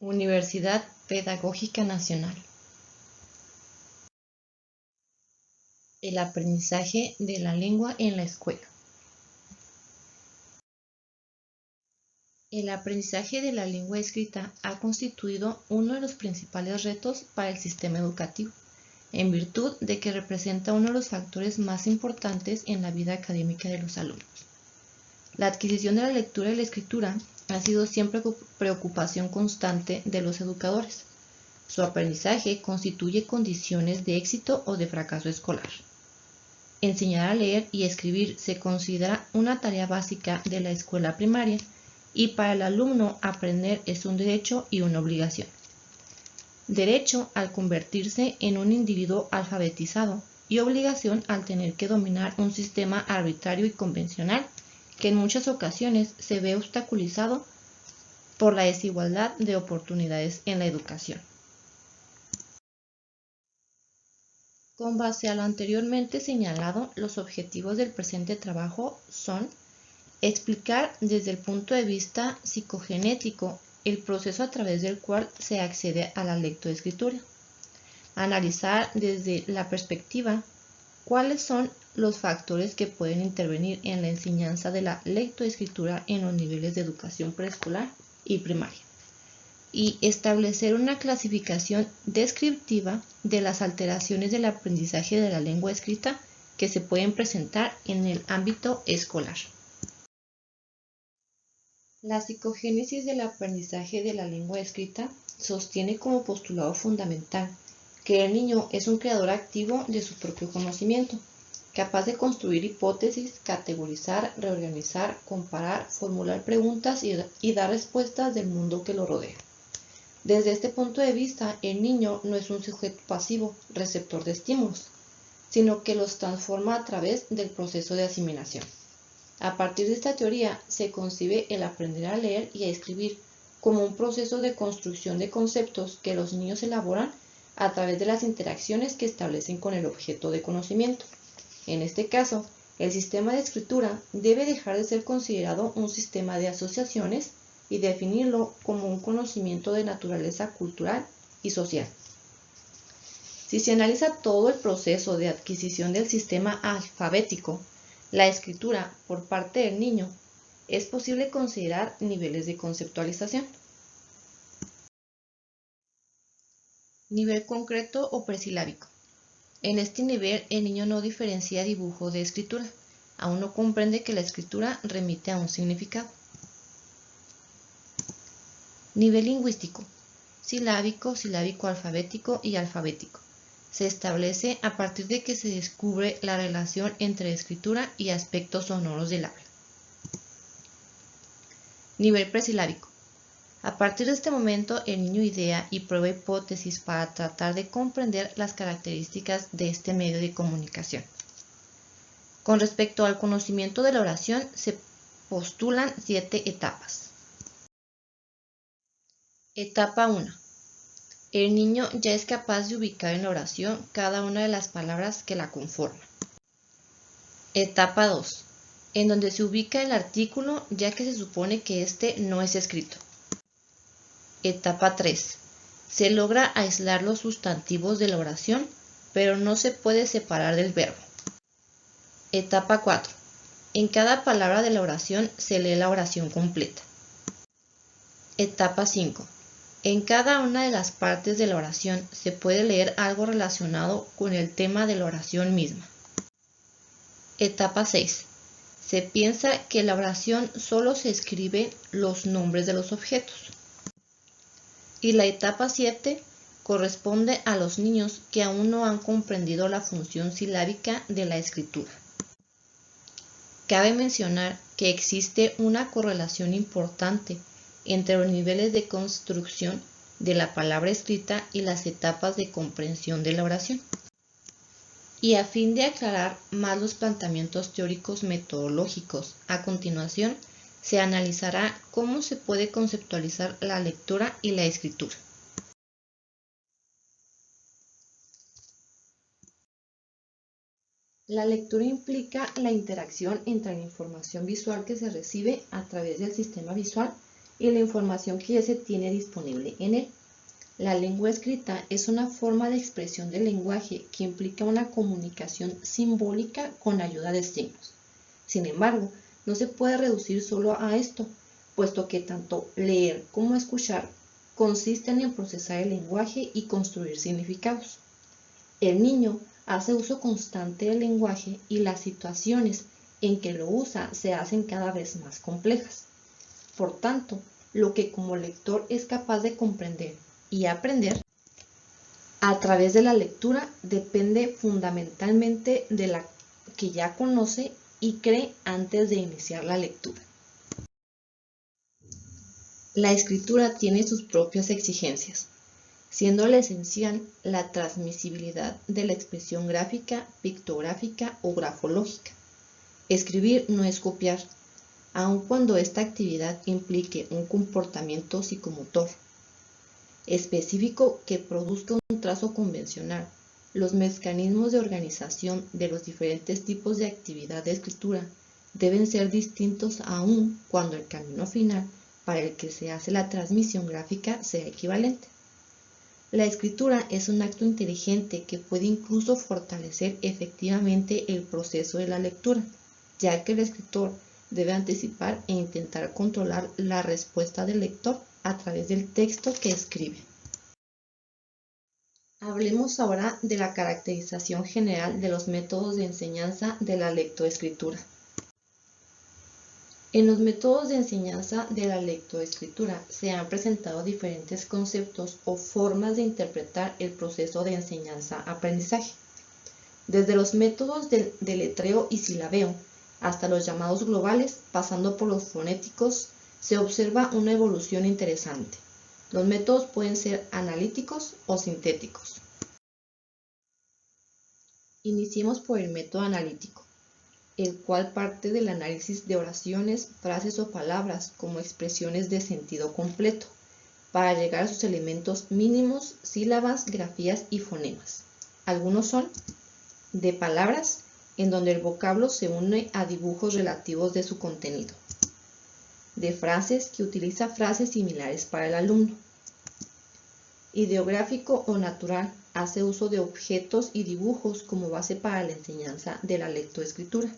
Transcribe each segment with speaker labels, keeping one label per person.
Speaker 1: Universidad Pedagógica Nacional. El aprendizaje de la lengua en la escuela. El aprendizaje de la lengua escrita ha constituido uno de los principales retos para el sistema educativo, en virtud de que representa uno de los factores más importantes en la vida académica de los alumnos. La adquisición de la lectura y la escritura ha sido siempre preocupación constante de los educadores. Su aprendizaje constituye condiciones de éxito o de fracaso escolar. Enseñar a leer y escribir se considera una tarea básica de la escuela primaria y para el alumno aprender es un derecho y una obligación. Derecho al convertirse en un individuo alfabetizado y obligación al tener que dominar un sistema arbitrario y convencional que en muchas ocasiones se ve obstaculizado por la desigualdad de oportunidades en la educación. Con base a lo anteriormente señalado, los objetivos del presente trabajo son explicar desde el punto de vista psicogenético el proceso a través del cual se accede a la lectoescritura, analizar desde la perspectiva cuáles son los factores que pueden intervenir en la enseñanza de la lectoescritura en los niveles de educación preescolar y primaria, y establecer una clasificación descriptiva de las alteraciones del aprendizaje de la lengua escrita que se pueden presentar en el ámbito escolar. La psicogénesis del aprendizaje de la lengua escrita sostiene como postulado fundamental que el niño es un creador activo de su propio conocimiento, capaz de construir hipótesis, categorizar, reorganizar, comparar, formular preguntas y dar respuestas del mundo que lo rodea. Desde este punto de vista, el niño no es un sujeto pasivo, receptor de estímulos, sino que los transforma a través del proceso de asimilación. A partir de esta teoría, se concibe el aprender a leer y a escribir como un proceso de construcción de conceptos que los niños elaboran a través de las interacciones que establecen con el objeto de conocimiento. En este caso, el sistema de escritura debe dejar de ser considerado un sistema de asociaciones y definirlo como un conocimiento de naturaleza cultural y social. Si se analiza todo el proceso de adquisición del sistema alfabético, la escritura por parte del niño, es posible considerar niveles de conceptualización. Nivel concreto o presilábico. En este nivel, el niño no diferencia dibujo de escritura. Aún no comprende que la escritura remite a un significado. Nivel lingüístico. Silábico, silábico alfabético y alfabético. Se establece a partir de que se descubre la relación entre escritura y aspectos sonoros del habla. Nivel presilábico. A partir de este momento, el niño idea y prueba hipótesis para tratar de comprender las características de este medio de comunicación. Con respecto al conocimiento de la oración, se postulan 7 etapas. Etapa 1. El niño ya es capaz de ubicar en la oración cada una de las palabras que la conforman. Etapa 2. En donde se ubica el artículo, ya que se supone que este no es escrito. Etapa 3. Se logra aislar los sustantivos de la oración, pero no se puede separar del verbo. Etapa 4. En cada palabra de la oración se lee la oración completa. Etapa 5. En cada una de las partes de la oración se puede leer algo relacionado con el tema de la oración misma. Etapa 6. Se piensa que la oración solo se escribe los nombres de los objetos. Y la etapa 7 corresponde a los niños que aún no han comprendido la función silábica de la escritura. Cabe mencionar que existe una correlación importante entre los niveles de construcción de la palabra escrita y las etapas de comprensión de la oración. Y a fin de aclarar más los planteamientos teóricos metodológicos, a continuación se analizará cómo se puede conceptualizar la lectura y la escritura. La lectura implica la interacción entre la información visual que se recibe a través del sistema visual y la información que ya se tiene disponible en él. La lengua escrita es una forma de expresión del lenguaje que implica una comunicación simbólica con ayuda de signos. Sin embargo, no se puede reducir solo a esto, puesto que tanto leer como escuchar consisten en procesar el lenguaje y construir significados. El niño hace uso constante del lenguaje y las situaciones en que lo usa se hacen cada vez más complejas. Por tanto, lo que como lector es capaz de comprender y aprender a través de la lectura depende fundamentalmente de la que ya conoce y cree antes de iniciar la lectura. La escritura tiene sus propias exigencias, siendo la esencial la transmisibilidad de la expresión gráfica, pictográfica o grafológica. Escribir no es copiar, aun cuando esta actividad implique un comportamiento psicomotor específico que produzca un trazo convencional. Los mecanismos de organización de los diferentes tipos de actividad de escritura deben ser distintos aun cuando el camino final para el que se hace la transmisión gráfica sea equivalente. La escritura es un acto inteligente que puede incluso fortalecer efectivamente el proceso de la lectura, ya que el escritor debe anticipar e intentar controlar la respuesta del lector a través del texto que escribe. Hablemos ahora de la caracterización general de los métodos de enseñanza de la lectoescritura. En los métodos de enseñanza de la lectoescritura se han presentado diferentes conceptos o formas de interpretar el proceso de enseñanza-aprendizaje. Desde los métodos de letreo y silabeo hasta los llamados globales, pasando por los fonéticos, se observa una evolución interesante. Los métodos pueden ser analíticos o sintéticos. Iniciemos por el método analítico, el cual parte del análisis de oraciones, frases o palabras como expresiones de sentido completo, para llegar a sus elementos mínimos, sílabas, grafías y fonemas. Algunos son de palabras, en donde el vocablo se une a dibujos relativos de su contenido. De frases, que utiliza frases similares para el alumno. Ideográfico o natural, hace uso de objetos y dibujos como base para la enseñanza de la lectoescritura.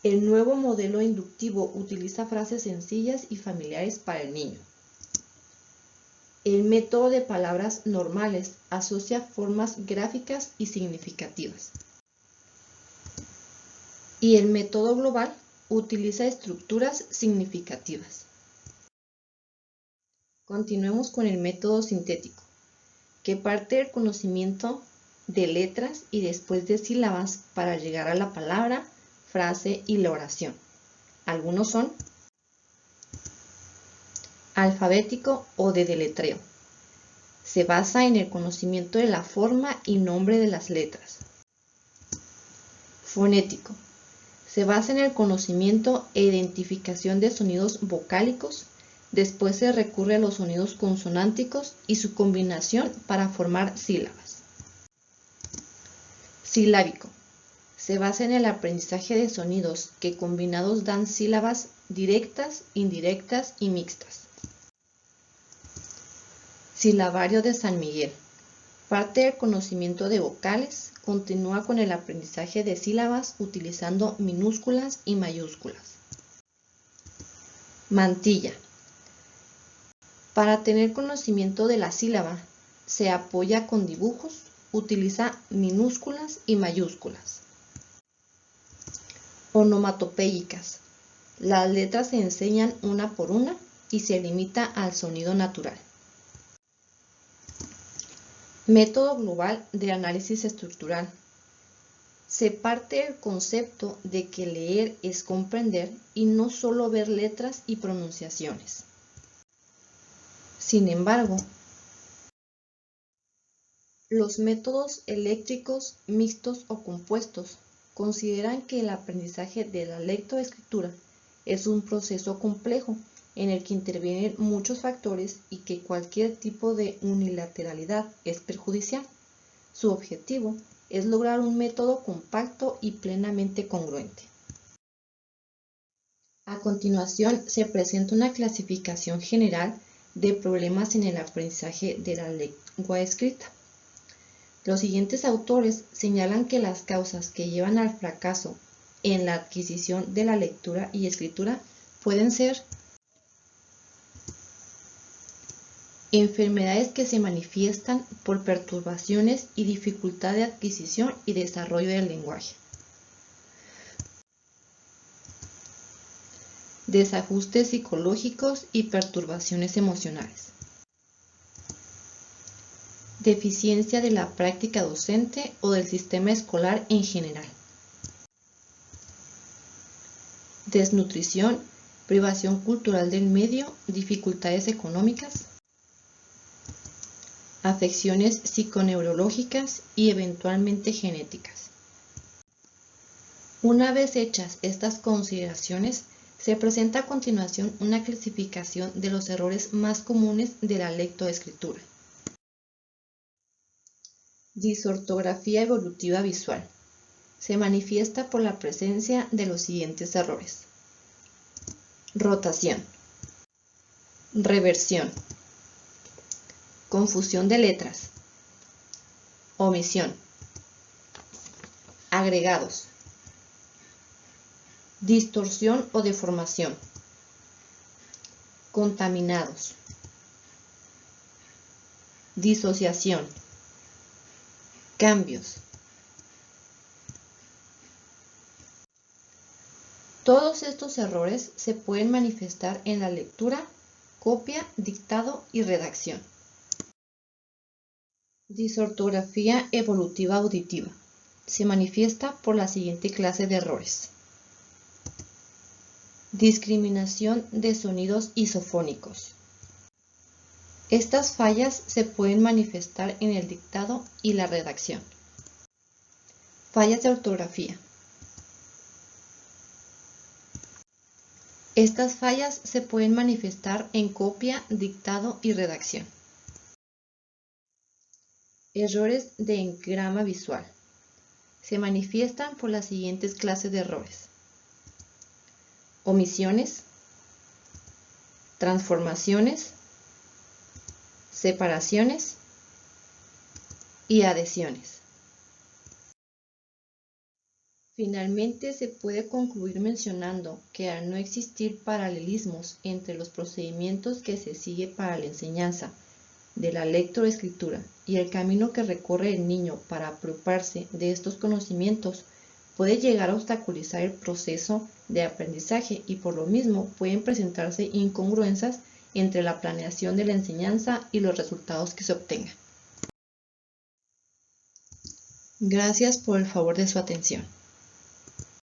Speaker 1: El nuevo modelo inductivo utiliza frases sencillas y familiares para el niño. El método de palabras normales asocia formas gráficas y significativas. Y el método global utiliza estructuras significativas. Continuemos con el método sintético, que parte del conocimiento de letras y después de sílabas para llegar a la palabra, frase y la oración. Algunos son alfabético o de deletreo. Se basa en el conocimiento de la forma y nombre de las letras. Fonético. Se basa en el conocimiento e identificación de sonidos vocálicos. Después se recurre a los sonidos consonánticos y su combinación para formar sílabas. Silábico. Se basa en el aprendizaje de sonidos que combinados dan sílabas directas, indirectas y mixtas. Silabario de San Miguel. Parte del conocimiento de vocales, continúa con el aprendizaje de sílabas utilizando minúsculas y mayúsculas. Mantilla. Para tener conocimiento de la sílaba, se apoya con dibujos, utiliza minúsculas y mayúsculas. Onomatopéyicas. Las letras se enseñan una por una y se limita al sonido natural. Método global de análisis estructural. Se parte del concepto de que leer es comprender y no solo ver letras y pronunciaciones. Sin embargo, los métodos eléctricos, mixtos o compuestos consideran que el aprendizaje de la lectoescritura es un proceso complejo en el que intervienen muchos factores y que cualquier tipo de unilateralidad es perjudicial. Su objetivo es lograr un método compacto y plenamente congruente. A continuación, se presenta una clasificación general de problemas en el aprendizaje de la lengua escrita. Los siguientes autores señalan que las causas que llevan al fracaso en la adquisición de la lectura y escritura pueden ser enfermedades que se manifiestan por perturbaciones y dificultad de adquisición y desarrollo del lenguaje, desajustes psicológicos y perturbaciones emocionales, deficiencia de la práctica docente o del sistema escolar en general, desnutrición, privación cultural del medio, dificultades económicas, afecciones psiconeurológicas y eventualmente genéticas. Una vez hechas estas consideraciones, se presenta a continuación una clasificación de los errores más comunes de la lectoescritura. Disortografía evolutiva visual. Se manifiesta por la presencia de los siguientes errores: rotación, reversión, confusión de letras, omisión, agregados, distorsión o deformación, contaminados, disociación, cambios. Todos estos errores se pueden manifestar en la lectura, copia, dictado y redacción. Disortografía evolutiva auditiva. Se manifiesta por la siguiente clase de errores: discriminación de sonidos isofónicos. Estas fallas se pueden manifestar en el dictado y la redacción. Fallas de ortografía. Estas fallas se pueden manifestar en copia, dictado y redacción. Errores de engrama visual. Se manifiestan por las siguientes clases de errores: omisiones, transformaciones, separaciones y adhesiones. Finalmente, se puede concluir mencionando que al no existir paralelismos entre los procedimientos que se sigue para la enseñanza de la lectoescritura y el camino que recorre el niño para apropiarse de estos conocimientos, puede llegar a obstaculizar el proceso de aprendizaje y por lo mismo pueden presentarse incongruencias entre la planeación de la enseñanza y los resultados que se obtengan. Gracias por el favor de su atención.